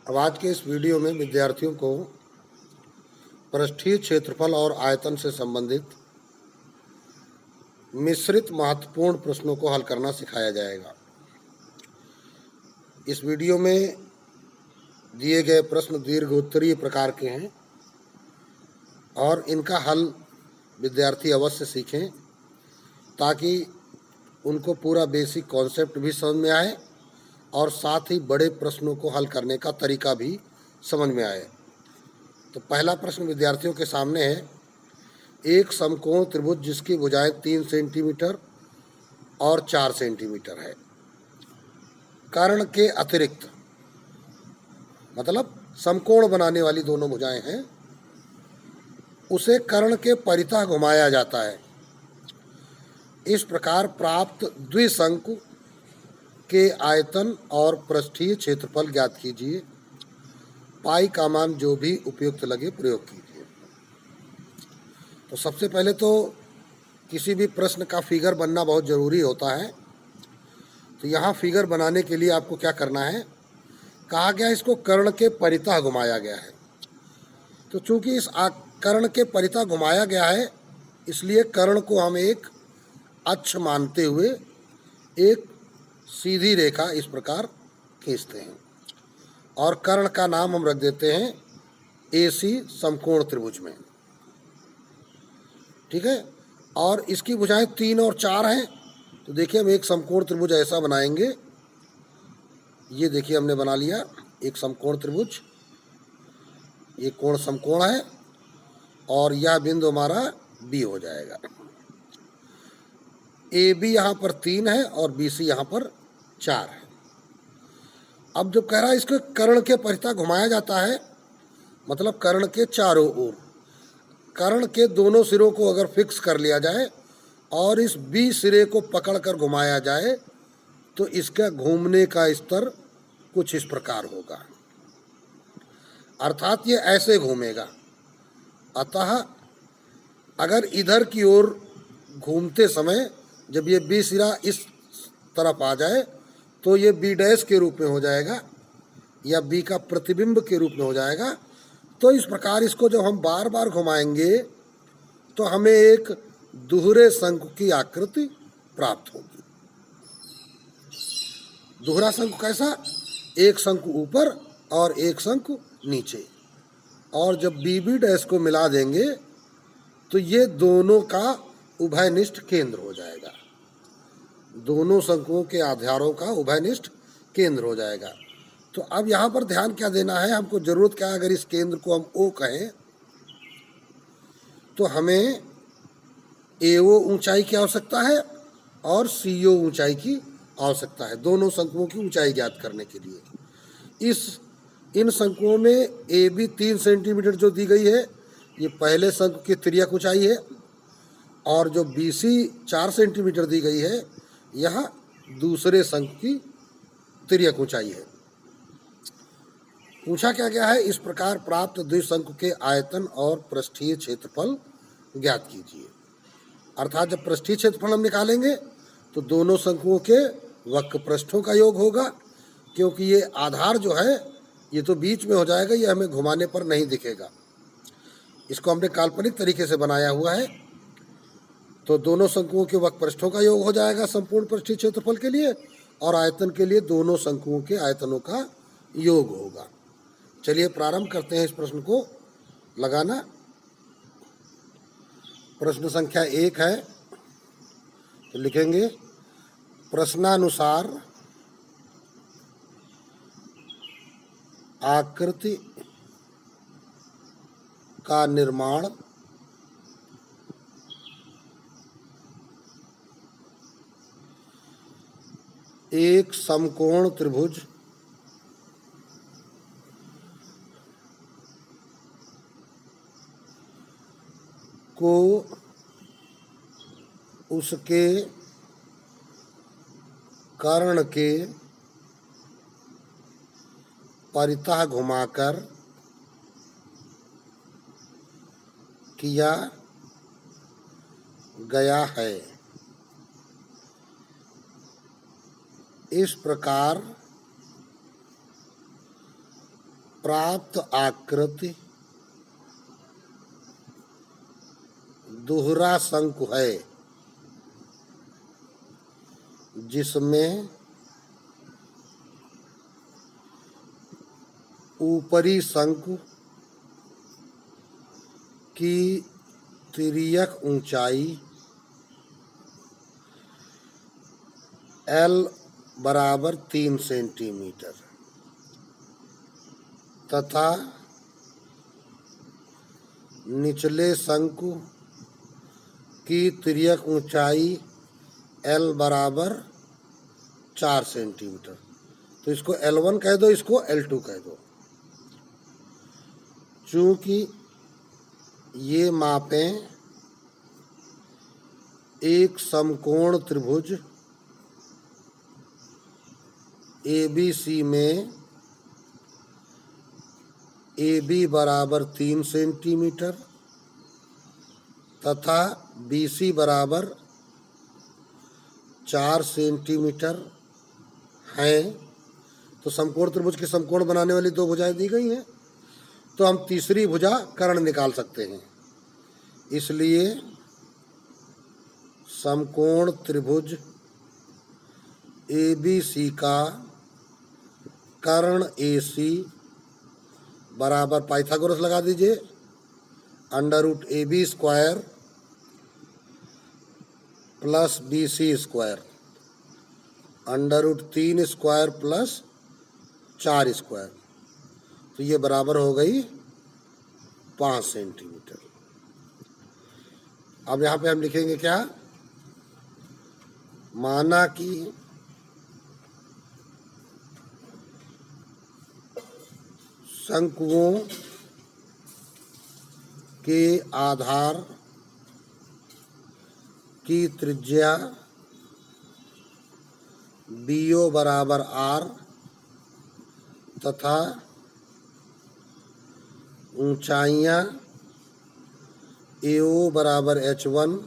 अब आज के इस वीडियो में विद्यार्थियों को पृष्ठीय क्षेत्रफल और आयतन से संबंधित मिश्रित महत्वपूर्ण प्रश्नों को हल करना सिखाया जाएगा। इस वीडियो में दिए गए प्रश्न दीर्घोत्तरीय प्रकार के हैं और इनका हल विद्यार्थी अवश्य सीखें ताकि उनको पूरा बेसिक कॉन्सेप्ट भी समझ में आए और साथ ही बड़े प्रश्नों को हल करने का तरीका भी समझ में आए। तो पहला प्रश्न विद्यार्थियों के सामने है, एक समकोण त्रिभुज जिसकी भुजाएं 3 सेंटीमीटर और 4 सेंटीमीटर है, कर्ण के अतिरिक्त, मतलब समकोण बनाने वाली दोनों भुजाएं हैं, उसे कर्ण के परितः घुमाया जाता है। इस प्रकार प्राप्त द्विशंकु के आयतन और पृष्ठीय क्षेत्रफल ज्ञात कीजिए। पाई का मान जो भी उपयुक्त लगे प्रयोग कीजिए। तो सबसे पहले तो किसी भी प्रश्न का फिगर बनना बहुत ज़रूरी होता है। तो यहाँ फिगर बनाने के लिए आपको क्या करना है, कहा गया इसको कर्ण के परितः घुमाया गया है। तो चूंकि इस कर्ण के परितः घुमाया गया है, इसलिए कर्ण को हम एक अक्ष मानते हुए एक सीधी रेखा इस प्रकार खींचते हैं और कर्ण का नाम हम रख देते हैं AC समकोण त्रिभुज में। ठीक है, और इसकी भुजाएं 3 और 4 हैं। तो देखिए हम एक समकोण त्रिभुज ऐसा बनाएंगे। ये देखिए हमने बना लिया एक समकोण त्रिभुज, ये कोण समकोण है और यह बिंदु हमारा B हो जाएगा। AB यहाँ पर 3 है और BC यहाँ पर 4 है। अब जब कह रहा है इसको कर्ण के परितः घुमाया जाता है, मतलब कर्ण के चारों ओर, कर्ण के दोनों सिरों को अगर फिक्स कर लिया जाए और इस B सिरे को पकड़कर घुमाया जाए तो इसका घूमने का स्तर कुछ इस प्रकार होगा, अर्थात ये ऐसे घूमेगा। अतः अगर इधर की ओर घूमते समय जब ये B सिरा इस तरफ आ जाए तो ये B डैश के रूप में हो जाएगा या B का प्रतिबिंब के रूप में हो जाएगा। तो इस प्रकार इसको जब हम बार बार घुमाएंगे तो हमें एक दोहरे शंकु की आकृति प्राप्त होगी। दोहरा शंकु कैसा, एक शंकु ऊपर और एक शंकु नीचे, और जब BB डैश को मिला देंगे तो ये दोनों का उभयनिष्ठ केंद्र हो जाएगा, दोनों शंकुओं के आधारों का उभयनिष्ठ केंद्र हो जाएगा। तो अब यहाँ पर ध्यान क्या देना है, हमको जरूरत क्या है, अगर इस केंद्र को हम O कहें तो हमें AO ऊंचाई की आवश्यकता है और CO ऊंचाई की आवश्यकता है, दोनों शंकुओं की ऊंचाई ज्ञात करने के लिए। इन शंकुओं में AB 3 सेंटीमीटर जो दी गई है, ये पहले शंकु की तिर्यक ऊंचाई है, और जो BC 4 सेंटीमीटर दी गई है, यह दूसरे शंकु की तिर्यक ऊंचाई है। पूछा क्या गया है, इस प्रकार प्राप्त द्विशंकु के आयतन और पृष्ठीय क्षेत्रफल ज्ञात कीजिए। अर्थात जब पृष्ठीय क्षेत्रफल हम निकालेंगे तो दोनों शंकुओं के वक्र पृष्ठों का योग होगा, क्योंकि ये आधार जो है ये तो बीच में हो जाएगा, ये हमें घुमाने पर नहीं दिखेगा। इसको हमने काल्पनिक तरीके से बनाया हुआ है। तो दोनों शंकुओं के वक्र पृष्ठों का योग हो जाएगा संपूर्ण पृष्ठीय क्षेत्रफल के लिए, और आयतन के लिए दोनों शंकुओं के आयतनों का योग होगा। चलिए प्रारंभ करते हैं इस प्रश्न को लगाना। प्रश्न संख्या 1 है, तो लिखेंगे प्रश्नानुसार आकृति का निर्माण एक समकोण त्रिभुज को उसके कर्ण के परितः घुमाकर किया गया है। इस प्रकार प्राप्त आकृति दोहरा शंकु है जिसमें ऊपरी शंकु की तिर्यक ऊंचाई L बराबर 3 सेंटीमीटर तथा निचले शंकु की तिर्यक ऊंचाई L बराबर 4 सेंटीमीटर। तो इसको L1 कह दो, इसको L2 कह दो। चूंकि ये मापें एक समकोण त्रिभुज ABC में AB बराबर 3 सेंटीमीटर तथा BC बराबर 4 सेंटीमीटर हैं, तो समकोण त्रिभुज के समकोण बनाने वाली दो भुजाएं दी गई हैं, तो हम तीसरी भुजा कर्ण निकाल सकते हैं। इसलिए समकोण त्रिभुज ABC का कर्ण AC बराबर पाइथागोरस लगा दीजिए, √AB square plus BC square √3 square plus 4 square, तो ये बराबर हो गई 5 सेंटीमीटर। अब यहाँ पे हम लिखेंगे क्या, माना कि शंकुओं के आधार की त्रिज्या BO बराबर R तथा ऊंचाइयां AO बराबर H1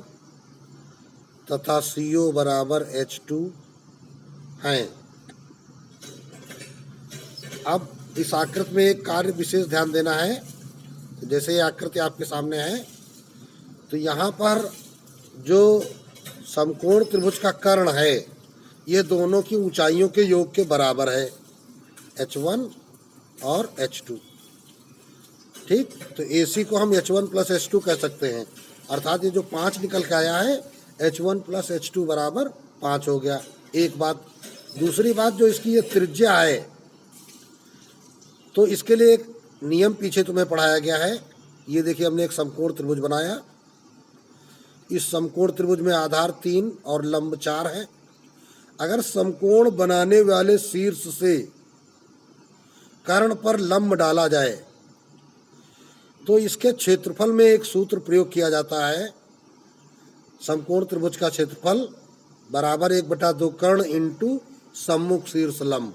तथा CO बराबर H2 हैं। अब इस आकृति में एक कार्य विशेष ध्यान देना है। जैसे ये आकृति आपके सामने है, तो यहाँ पर जो समकोण त्रिभुज का कर्ण है, ये दोनों की ऊंचाइयों के योग के बराबर है, H1 और H2। ठीक, तो AC को हम H1 प्लस H2 कह सकते हैं, अर्थात ये जो 5 निकल के आया है, H1 प्लस H2 बराबर 5 हो गया। एक बात। दूसरी बात, जो इसकी ये त्रिज्या है, तो इसके लिए एक नियम पीछे तुम्हें पढ़ाया गया है। ये देखिए, हमने एक समकोण त्रिभुज बनाया। इस समकोण त्रिभुज में आधार 3 और लंब 4 है। अगर समकोण बनाने वाले शीर्ष से कर्ण पर लंब डाला जाए तो इसके क्षेत्रफल में एक सूत्र प्रयोग किया जाता है। समकोण त्रिभुज का क्षेत्रफल बराबर 1/2 कर्ण इंटू सम्मुख शीर्ष लंब।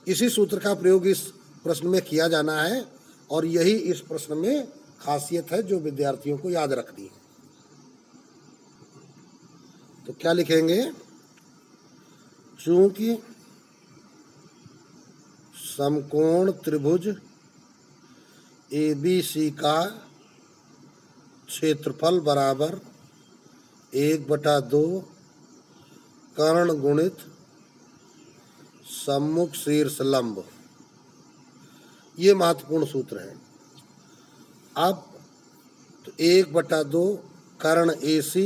इसी सूत्र का प्रयोग इस प्रश्न में किया जाना है, और यही इस प्रश्न में खासियत है जो विद्यार्थियों को याद रखनी है। तो क्या लिखेंगे, चूंकि समकोण त्रिभुज ABC का क्षेत्रफल बराबर 1/2 कर्ण गुणित सम्मुख शीर्ष लंब, ये महत्वपूर्ण सूत्र है। अब तो 1/2 कर्ण AC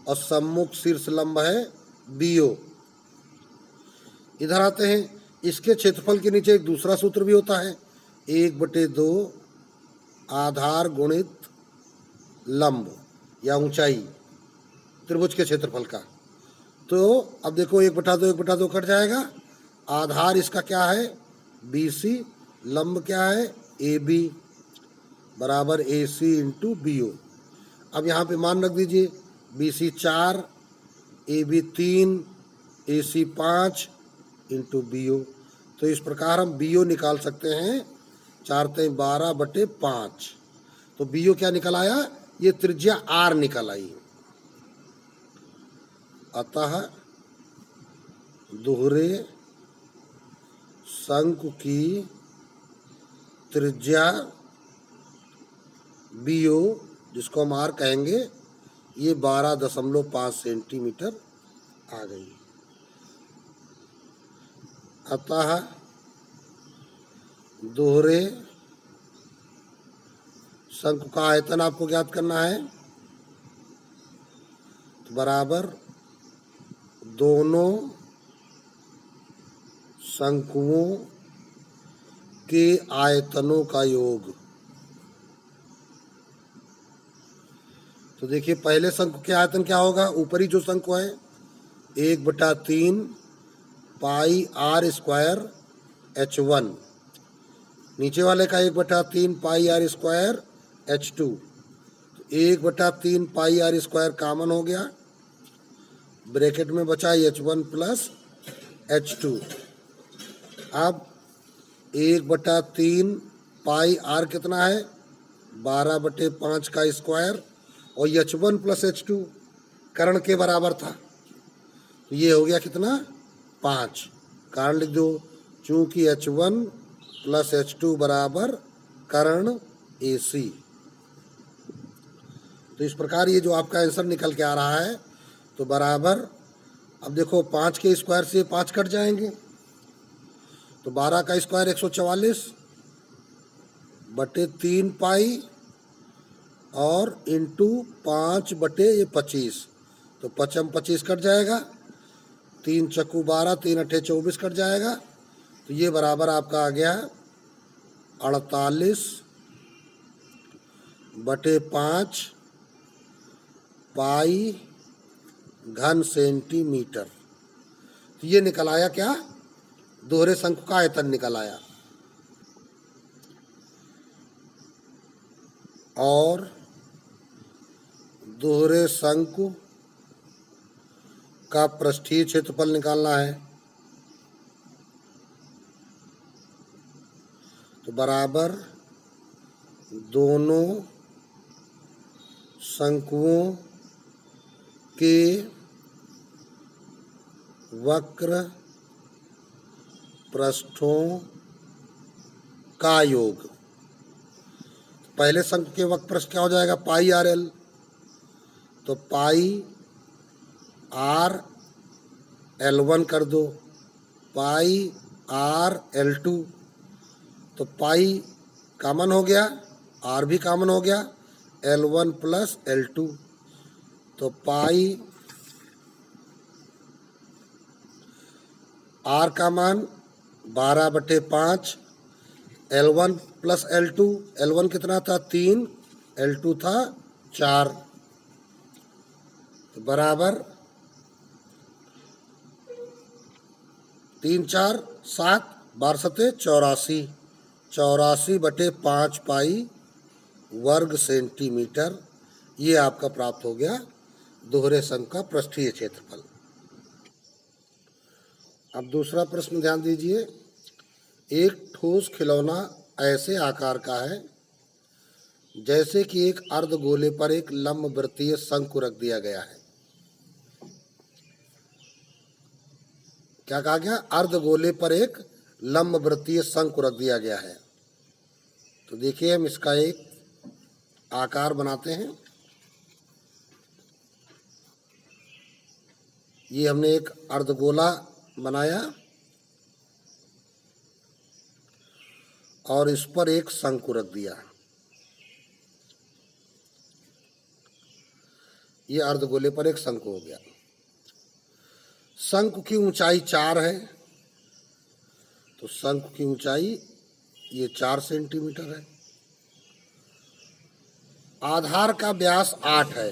और सम्मुख शीर्ष लंब है BO। इधर आते हैं, इसके क्षेत्रफल के नीचे एक दूसरा सूत्र भी होता है, 1/2 आधार गुणित लंब या ऊंचाई त्रिभुज के क्षेत्रफल का। तो अब देखो, 1/2 कट जाएगा। आधार इसका क्या है, BC, लंब क्या है, AB बराबर AC इंटू BO। अब यहाँ पे मान रख दीजिए, BC 4, AB 3, AC 5 into BO। तो इस प्रकार हम BO निकाल सकते हैं, 4×12/5। तो BO क्या निकल आया, ये त्रिज्या R निकल आई। अतः दोहरे शंकु की त्रिज्या BO, जिसको हम R कहेंगे, ये 12.5 सेंटीमीटर आ गई। अतः दोहरे शंकु का आयतन आपको ज्ञात करना है, तो बराबर दोनों शंकुओं के आयतनों का योग। तो देखिए पहले शंकु के आयतन क्या होगा, ऊपरी जो शंकु है 1/3 पाई R स्क्वायर H1, नीचे वाले का 1/3 पाई R स्क्वायर H2। तो 1/3 पाई R स्क्वायर कॉमन हो गया, ब्रैकेट में बचा H1 प्लस H2। अब 1/3 पाई R कितना है, 12/5 का स्क्वायर, और H1 प्लस H2 कर्ण के बराबर था, तो ये हो गया कितना, 5। कारण लिख दो, चूंकि H1 प्लस H2 बराबर कर्ण AC। तो इस प्रकार ये जो आपका आंसर निकल के आ रहा है, तो बराबर, अब देखो 5 के स्क्वायर से 5 कट जाएंगे, तो 12 का स्क्वायर 144 बटे 3 पाई और इंटू 5/25, तो 25 कट जाएगा, 3 चक्कू 12, 3 अट्ठे 24 कट जाएगा, तो ये बराबर आपका आ गया 48/5 पाई घन सेंटीमीटर। तो ये निकल आया क्या, दोहरे शंकु का आयतन निकल आया। और दोहरे शंकु का पृष्ठीय क्षेत्रफल निकालना है, तो बराबर दोनों शंकुओं के वक्र पृष्ठों का योग। पहले शंकु के वक्र पृष्ठ क्या हो जाएगा, पाई RL, तो पाई R L1 कर दो, पाई R L2, तो पाई कॉमन हो गया, R भी कॉमन हो गया, L1 प्लस L2, तो पाई R का मान 12/5, L1 प्लस L2, L1 कितना था 3, L2 था 4, तो बराबर 3 4 7, 12 सते 84, 84/5 पाई वर्ग सेंटीमीटर। ये आपका प्राप्त हो गया दोहरे शंकु का पृष्ठीय क्षेत्रफल। अब दूसरा प्रश्न ध्यान दीजिए, एक ठोस खिलौना ऐसे आकार का है जैसे कि एक अर्धगोले पर एक लंबवृत्तीय शंकु रख दिया गया है। क्या कहा गया, अर्धगोले पर एक लंबवृत्तीय शंकु रख दिया गया है। तो देखिए हम इसका एक आकार बनाते हैं। ये हमने एक अर्धगोला बनाया और इस पर एक शंकु रख दिया। ये अर्धगोले पर एक शंकु हो गया। शंकु की ऊंचाई 4 है, तो शंकु की ऊंचाई ये 4 सेंटीमीटर है। आधार का व्यास 8 है,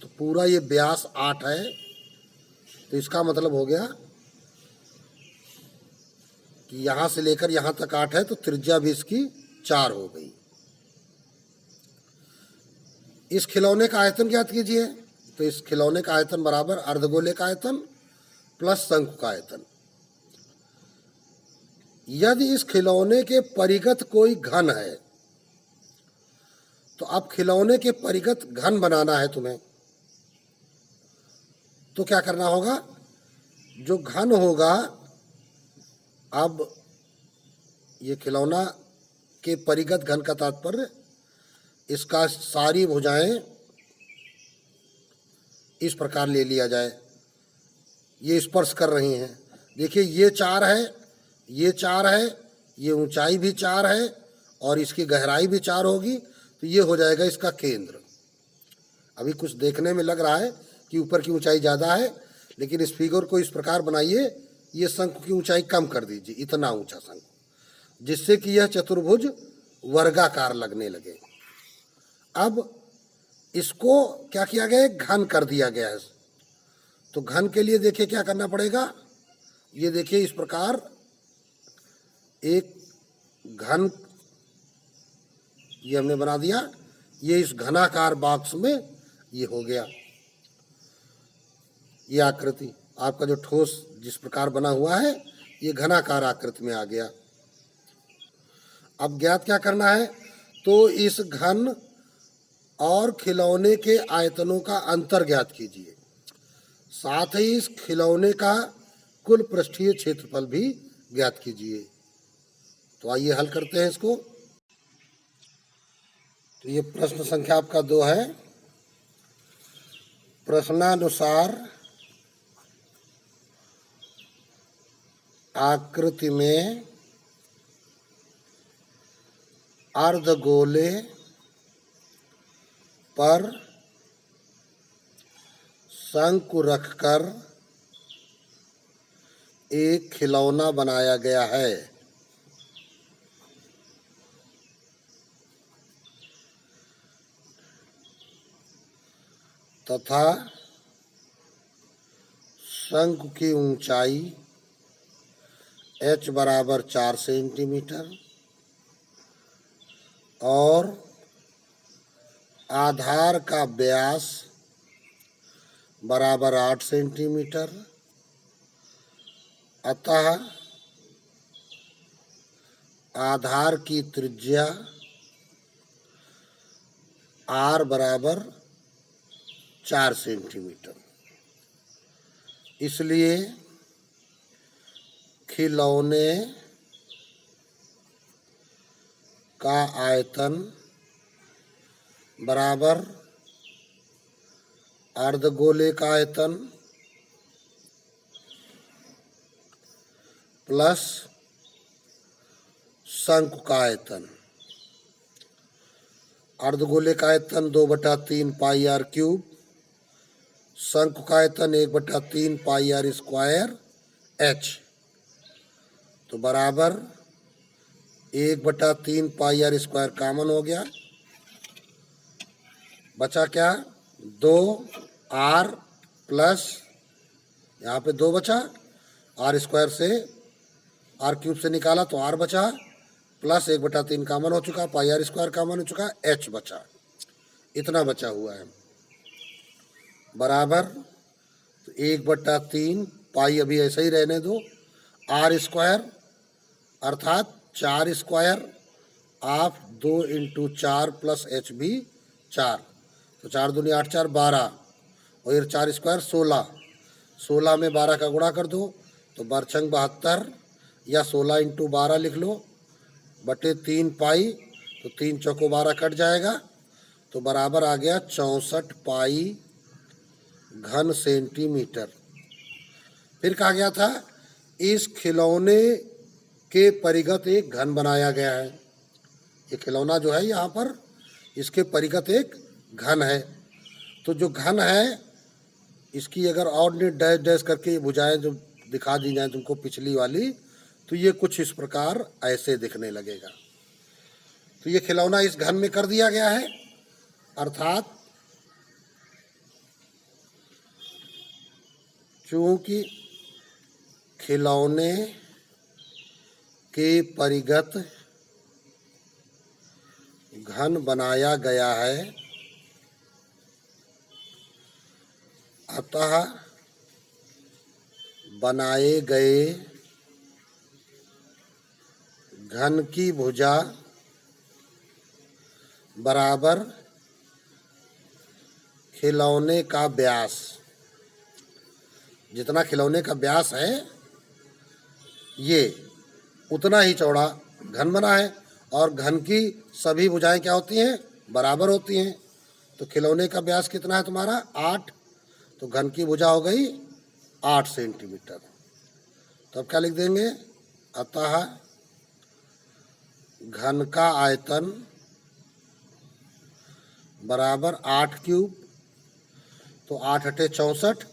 तो पूरा ये व्यास 8 है, तो इसका मतलब हो गया कि यहां से लेकर यहां तक 8 है, तो त्रिज्या भी इसकी 4 हो गई। इस खिलौने का आयतन ज्ञात कीजिए, तो इस खिलौने का आयतन बराबर अर्धगोले का आयतन प्लस शंकु का आयतन। यदि इस खिलौने के परिगत कोई घन है, तो अब खिलौने के परिगत घन बनाना है तुम्हें, तो क्या करना होगा, जो घन होगा, अब ये खिलौना के परिगत घन का तात्पर्य इसका सारी भुजाएं इस प्रकार ले लिया जाए, ये स्पर्श कर रही हैं। देखिए ये 4 है, ये 4 है, ये ऊंचाई भी 4 है और इसकी गहराई भी 4 होगी, तो ये हो जाएगा इसका केंद्र। अभी कुछ देखने में लग रहा है कि ऊपर की ऊंचाई ज़्यादा है, लेकिन इस फिगर को इस प्रकार बनाइए, ये शंकु की ऊंचाई कम कर दीजिए, इतना ऊंचा शंकु, जिससे कि यह चतुर्भुज वर्गाकार लगने लगे। अब इसको क्या किया गया है, घन कर दिया गया है। तो घन के लिए देखिए क्या करना पड़ेगा, ये देखिए इस प्रकार एक घन ये हमने बना दिया, ये इस घनाकार बॉक्स में ये हो गया, ये आकृति आपका जो ठोस जिस प्रकार बना हुआ है ये घनाकार आकृति में आ गया। अब ज्ञात क्या करना है, तो इस घन और खिलौने के आयतनों का अंतर ज्ञात कीजिए, साथ ही इस खिलौने का कुल पृष्ठीय क्षेत्रफल भी ज्ञात कीजिए। तो आइए हल करते हैं इसको। तो ये प्रश्न संख्या आपका 2 है। प्रश्नानुसार आकृति में अर्धगोले पर शंकु रखकर एक खिलौना बनाया गया है। तथा शंकु की ऊंचाई h बराबर 4 सेंटीमीटर और आधार का व्यास बराबर 8 सेंटीमीटर, अतः आधार की त्रिज्या r बराबर 4 सेंटीमीटर। इसलिए खिलौने का आयतन बराबर अर्धगोले का आयतन प्लस शंकु का आयतन। अर्धगोले का आयतन 2/3 पाई r क्यूब, शंकु का आयतन 1/3 पाई r स्क्वायर h, तो बराबर 1/3 पाई r स्क्वायर कॉमन हो गया, बचा क्या 2r प्लस यहाँ पे 2 बचा, r स्क्वायर से r क्यूब से निकाला तो r बचा, प्लस 1/3 कॉमन हो चुका, पाई r स्क्वायर कॉमन हो चुका, h बचा, इतना बचा हुआ है, बराबर 1/3 पाई अभी ऐसा ही रहने दो, r स्क्वायर अर्थात 4 स्क्वायर ऑफ 2 × 4 प्लस h भी 4, तो 4 दूनी 8 4 12 और ये 4 स्क्वायर 16, 16 में 12 का गुणा कर दो तो बरछंग 72 या 16 × 12 लिख लो बटे 3 पाई, तो 3 चौको 12 कट जाएगा, तो बराबर आ गया 64 पाई घन सेंटीमीटर। फिर कहा गया था इस खिलौने के परिगत एक घन बनाया गया है। ये खिलौना जो है यहाँ पर इसके परिगत एक घन है, तो जो घन है इसकी अगर ऑर्डिनेट डैश डैश करके ये भुजाएं जो दिखा दी जाए तुमको पिछली वाली, तो ये कुछ इस प्रकार ऐसे दिखने लगेगा। तो ये खिलौना इस घन में कर दिया गया है, अर्थात चूंकि खिलौने के परिगत घन बनाया गया है, अतः बनाए गए घन की भुजा बराबर खिलौने का व्यास, जितना खिलौने का व्यास है ये उतना ही चौड़ा घन बना है, और घन की सभी भुजाएं क्या होती हैं, बराबर होती हैं। तो खिलौने का व्यास कितना है तुम्हारा, 8, तो घन की भुजा हो गई 8 सेंटीमीटर। तो अब क्या लिख देंगे, अतः घन का आयतन बराबर 8 क्यूब, तो 8 अठे 64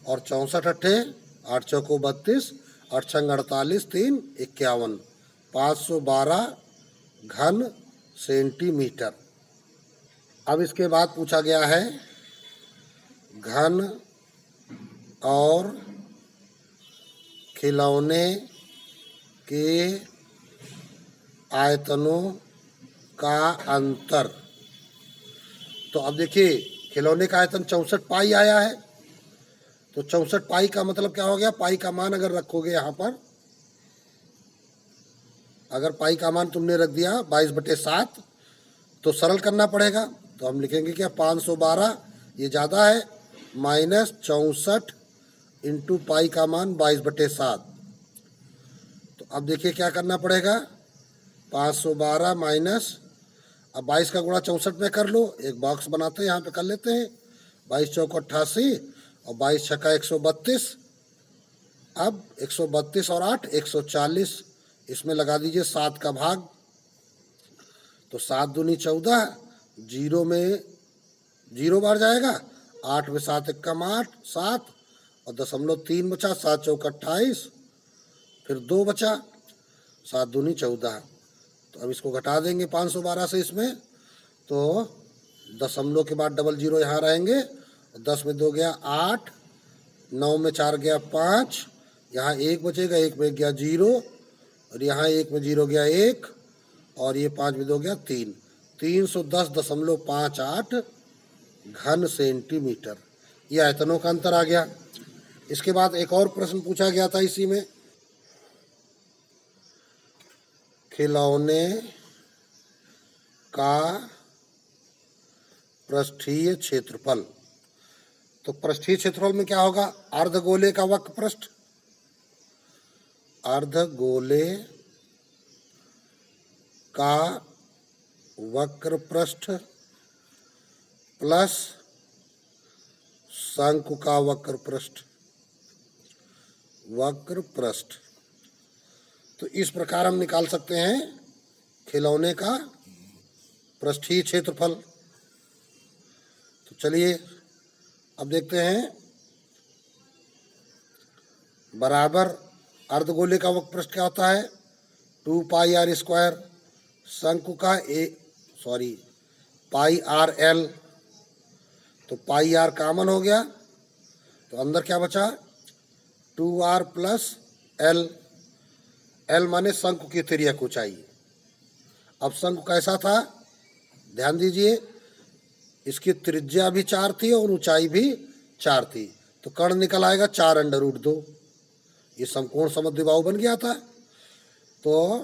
और 64 अठे 8 चौको 32, 8 छंग 48, 3 51, 512 घन सेंटीमीटर। अब इसके बाद पूछा गया है घन और खिलौने के आयतनों का अंतर। तो अब देखिए खिलौने का आयतन 64 पाई आया है, तो 64 पाई का मतलब क्या हो गया, पाई का मान अगर रखोगे यहाँ पर, अगर पाई का मान तुमने रख दिया 22/7, तो सरल करना पड़ेगा। तो हम लिखेंगे क्या, 512 ये ज़्यादा है, माइनस 64 इंटू पाई का मान 22/7। तो अब देखिए क्या करना पड़ेगा, 512 माइनस, अब 22 का गुणा 64 में कर लो, एक बॉक्स बनाते हैं यहाँ पे कर लेते हैं, 22 चौक 88 और 22 छक्का 132। अब 132 और 8 140, इसमें लगा दीजिए 7 का भाग, तो 7 दूनी 14, 0 में 0 बार जाएगा, 8 में 7 एकम 8 7 और 0.3 बचा, 7 चौक 28, फिर 2 बचा, 7 दूनी 14। तो अब इसको घटा देंगे 512 से इसमें, तो दशमलव के बाद 00 यहाँ रहेंगे, 10 में 2 गया 8, 9 में 4 गया 5, यहाँ 1 बचेगा, 1 में गया 0 और यहाँ 1 में 0 गया 1 और ये 5 में 2 गया 3, 310.58 घन सेंटीमीटर। ये आयतनों का अंतर आ गया। इसके बाद एक और प्रश्न पूछा गया था इसी में, खिलौने का पृष्ठीय क्षेत्रफल। तो पृष्ठीय क्षेत्रफल में क्या होगा, अर्धगोले का वक्र पृष्ठ, अर्धगोले का वक्र पृष्ठ प्लस शंकु का वक्र पृष्ठ, वक्र पृष्ठ। तो इस प्रकार हम निकाल सकते हैं खिलौने का पृष्ठीय क्षेत्रफल। तो चलिए अब देखते हैं, बराबर अर्धगोले का वक्र पृष्ठ क्या होता है, 2 पाई आर स्क्वायर, शंकु का पाई आर एल, तो पाई आर कॉमन हो गया, तो अंदर क्या बचा, 2r प्लस एल, एल माने शंकु की तिर्यक ऊंचाई। अब शंकु कैसा था, ध्यान दीजिए, इसकी त्रिज्या भी 4 थी और ऊंचाई भी 4 थी, तो कर्ण निकल आएगा 4√2, ये समकोण समद्विबाहु बन गया था। तो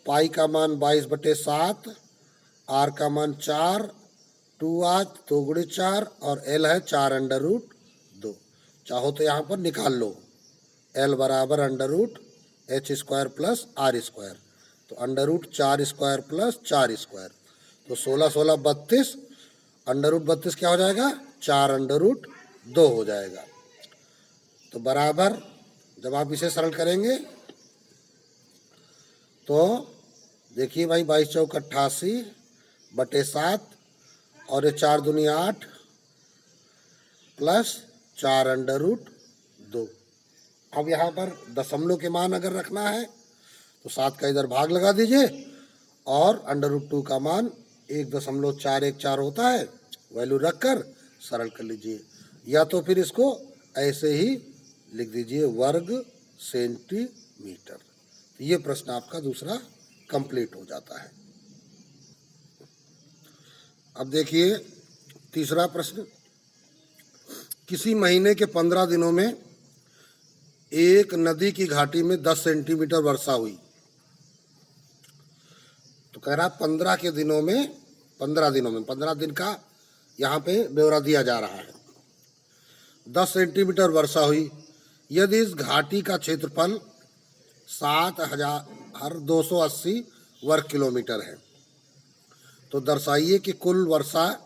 पाई का मान 22/7, आर का मान 4, 2r 2 गुणे 4 और एल है 4√2। चाहो तो यहाँ पर निकाल लो, एल बराबर √h² प्लस r स्क्वायर, तो √4² प्लस 4², तो 16 16 32, √32 क्या हो जाएगा, 4√2 हो जाएगा। तो बराबर जब आप इसे सरल करेंगे तो देखिए भाई, 22 चौक 88/7 और ये 4 दूनी 8 प्लस 4√2। अब यहाँ पर दशमलव के मान अगर रखना है तो 7 का इधर भाग लगा दीजिए और √2 का मान 1.414 होता है, वैल्यू रखकर सरल कर लीजिए, या तो फिर इसको ऐसे ही लिख दीजिए वर्ग सेंटीमीटर। तो ये प्रश्न आपका दूसरा कंप्लीट हो जाता है। अब देखिए तीसरा प्रश्न, किसी महीने के 15 दिनों में एक नदी की घाटी में 10 सेंटीमीटर वर्षा हुई। तो कह रहा 15 दिनों में 15 दिन का यहाँ पे ब्यौरा दिया जा रहा है, 10 सेंटीमीटर वर्षा हुई यदि इस घाटी का क्षेत्रफल 7,280 वर्ग किलोमीटर है। तो दर्शाइए कि कुल वर्षा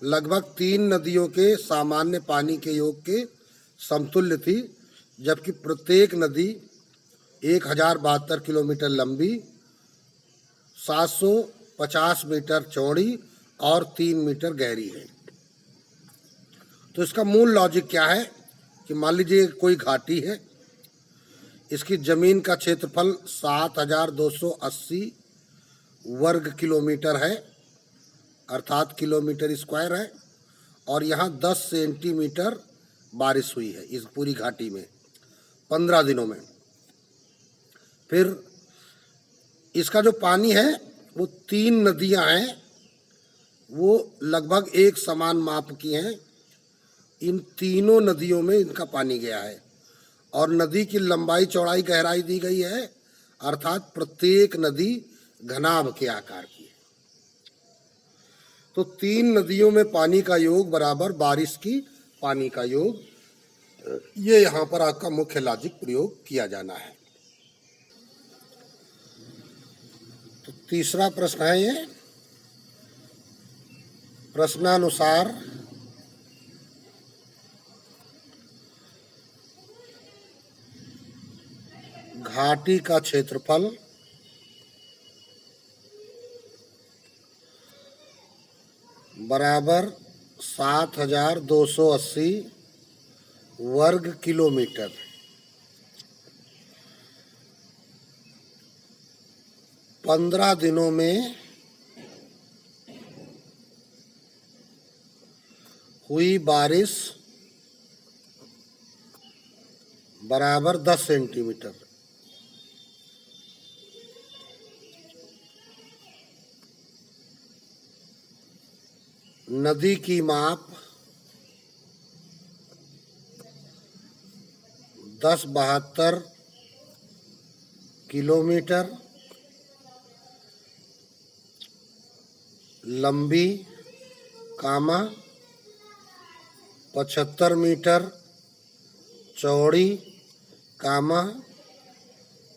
लगभग 3 नदियों के सामान्य पानी के योग के समतुल्य थी, जबकि प्रत्येक नदी 1072 किलोमीटर लंबी, 750 मीटर चौड़ी और 3 मीटर गहरी है। तो इसका मूल लॉजिक क्या है कि मान लीजिए कोई घाटी है, इसकी ज़मीन का क्षेत्रफल 7280 वर्ग किलोमीटर है, अर्थात किलोमीटर स्क्वायर है, और यहाँ 10 सेंटीमीटर बारिश हुई है इस पूरी घाटी में 15 दिनों में। फिर इसका जो पानी है वो 3 नदियाँ हैं, वो लगभग एक समान माप की हैं। इन तीनों नदियों में इनका पानी गया है और नदी की लंबाई चौड़ाई गहराई दी गई है, अर्थात प्रत्येक नदी घनाभ के आकार की है। तो 3 नदियों में पानी का योग बराबर बारिश की पानी का योग, ये यहाँ पर आपका मुख्य लॉजिक प्रयोग किया जाना है। तो तीसरा प्रश्न है ये, प्रश्नानुसार घाटी का क्षेत्रफल बराबर 7280 वर्ग किलोमीटर। पंद्रह दिनों में हुई बारिश बराबर 10 सेंटीमीटर। नदी की माप 1072 किलोमीटर लंबी, 75 मीटर चौड़ी,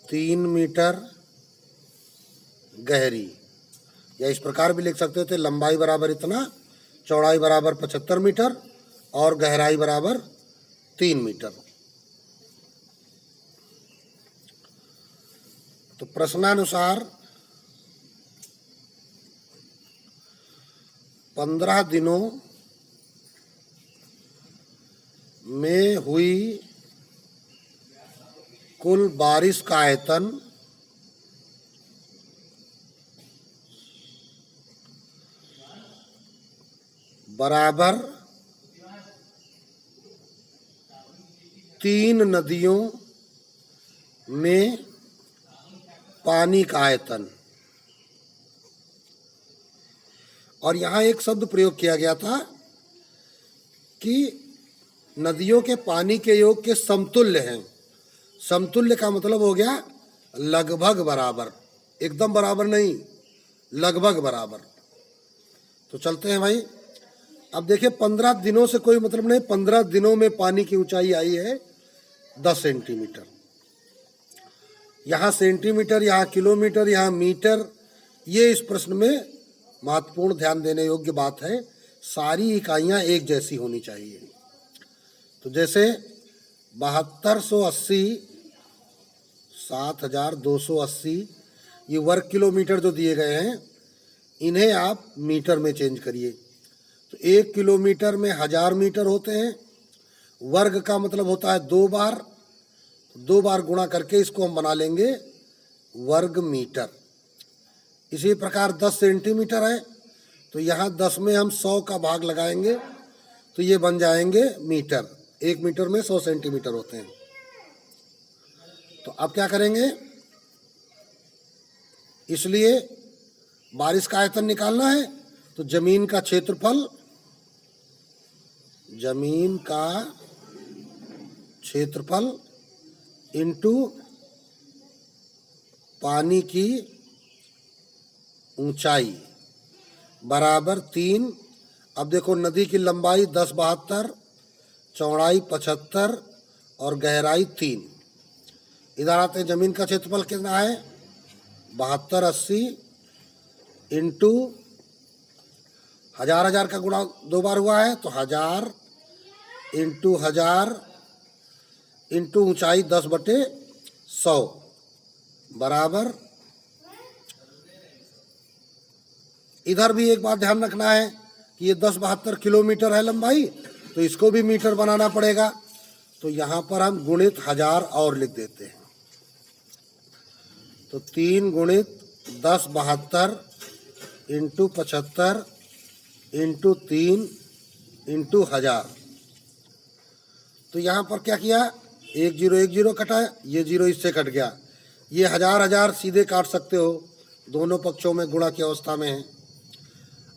3 मीटर गहरी। या इस प्रकार भी लिख सकते थे, लंबाई बराबर इतना, चौड़ाई बराबर 75 मीटर और गहराई बराबर 3 मीटर। तो प्रश्नानुसार 15 दिनों में हुई कुल बारिश का आयतन बराबर 3 नदियों में पानी का आयतन। और यहाँ एक शब्द प्रयोग किया गया था कि नदियों के पानी के योग के समतुल्य हैं। समतुल्य का मतलब हो गया लगभग बराबर, एकदम बराबर नहीं, लगभग बराबर। तो चलते हैं भाई। अब देखिए 15 दिनों से कोई मतलब नहीं, 15 दिनों में पानी की ऊंचाई आई है 10 सेंटीमीटर। यहाँ सेंटीमीटर, यहाँ किलोमीटर, यहाँ मीटर, ये इस प्रश्न में महत्वपूर्ण ध्यान देने योग्य बात है। सारी इकाइयाँ एक जैसी होनी चाहिए। तो जैसे 7280, 7280 ये वर्ग किलोमीटर जो दिए गए हैं, इन्हें आप मीटर में चेंज करिए। तो 1 किलोमीटर में 1000 मीटर होते हैं। वर्ग का मतलब होता है 2 बार, 2 बार गुणा करके इसको हम बना लेंगे वर्ग मीटर। इसी प्रकार 10 सेंटीमीटर है, तो यहाँ 10 में हम 100 का भाग लगाएंगे तो ये बन जाएंगे मीटर। 1 मीटर में 100 सेंटीमीटर होते हैं। तो अब क्या करेंगे, इसलिए बारिश का आयतन निकालना है। तो जमीन का क्षेत्रफल इनटू पानी की ऊंचाई बराबर 3। अब देखो नदी की लंबाई 1072, चौड़ाई 75 और गहराई 3। इधर आते हैं, जमीन का क्षेत्रफल कितना है 72 80 इंटू 1000 का गुणा 2 बार हुआ है, तो 1000 इंटू 1000 इंटू ऊंचाई 10/100 बराबर। इधर भी एक बात ध्यान रखना है कि ये 1072 किलोमीटर है लंबाई, तो इसको भी मीटर बनाना पड़ेगा। तो यहाँ पर हम गुणित 1000 और लिख देते हैं। तो 3 गुणित 1072 इंटू 75 इंटू 3 इंटू 1000। तो यहाँ पर क्या किया, 1 0 कटा, ये 0 इससे कट गया। ये 1000 सीधे काट सकते हो, दोनों पक्षों में गुणा की अवस्था में है।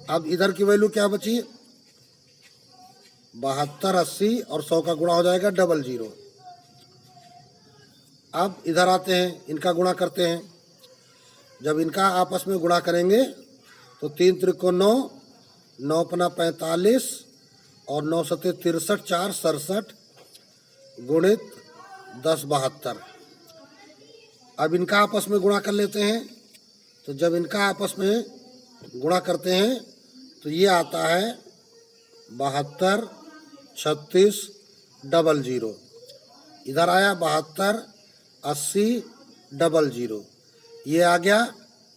अब इधर की वैल्यू क्या बची, 72 80 और 100 का गुणा हो जाएगा 00। अब इधर आते हैं, इनका गुणा करते हैं। जब इनका आपस में गुणा करेंगे तो 3 त्रिको 9, 9 पना 45 और 9 सते 63, 4 67 गुणित 1072। अब इनका आपस में गुणा कर लेते हैं। तो जब इनका आपस में गुणा करते हैं तो ये आता है 72 36 00। इधर आया 72 80 00। ये आ गया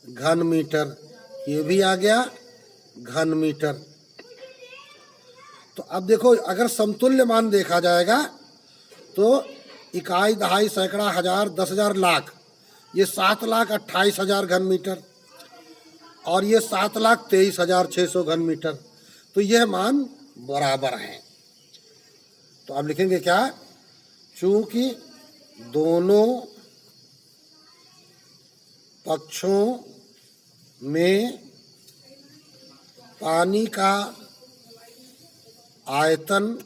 घन मीटर, ये भी आ गया घन मीटर। तो अब देखो, अगर समतुल्य मान देखा जाएगा तो इकाई, दहाई, सैकड़ा, हजार, 10,000, लाख, ये 7,28,000 घन मीटर और ये 7,23,600 घन मीटर। तो यह मान बराबर हैं। तो अब लिखेंगे क्या, चूंकि दोनों पक्षों में पानी का आयतन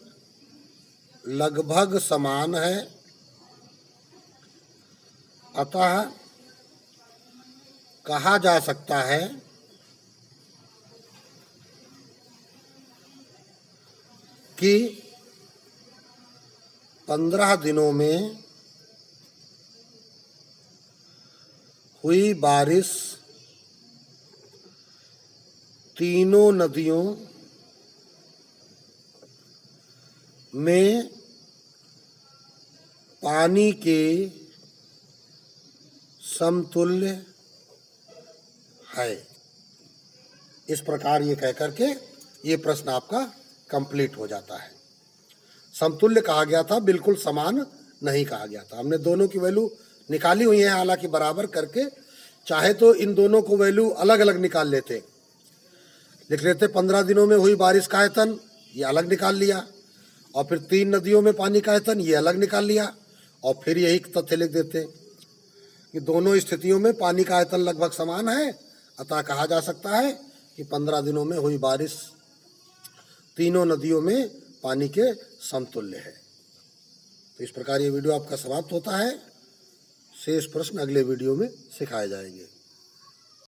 लगभग समान है, अतः कहा जा सकता है कि 15 दिनों में हुई बारिश तीनों नदियों में पानी के समतुल्य है। इस प्रकार ये कह करके ये प्रश्न आपका कंप्लीट हो जाता है। समतुल्य कहा गया था, बिल्कुल समान नहीं कहा गया था। हमने दोनों की वैल्यू निकाली हुई है, हालांकि बराबर करके। चाहे तो इन दोनों को वैल्यू अलग अलग निकाल लेते, लिख लेते 15 दिनों में हुई बारिश का आयतन, ये अलग निकाल लिया, और फिर 3 नदियों में पानी का आयतन, ये अलग निकाल लिया, और फिर यही तथ्य लिख देते कि दोनों स्थितियों में पानी का आयतन लगभग समान है, अतः कहा जा सकता है कि 15 दिनों में हुई बारिश तीनों नदियों में पानी के समतुल्य है। तो इस प्रकार ये वीडियो आपका समाप्त होता है। शेष प्रश्न अगले वीडियो में सिखाए जाएंगे।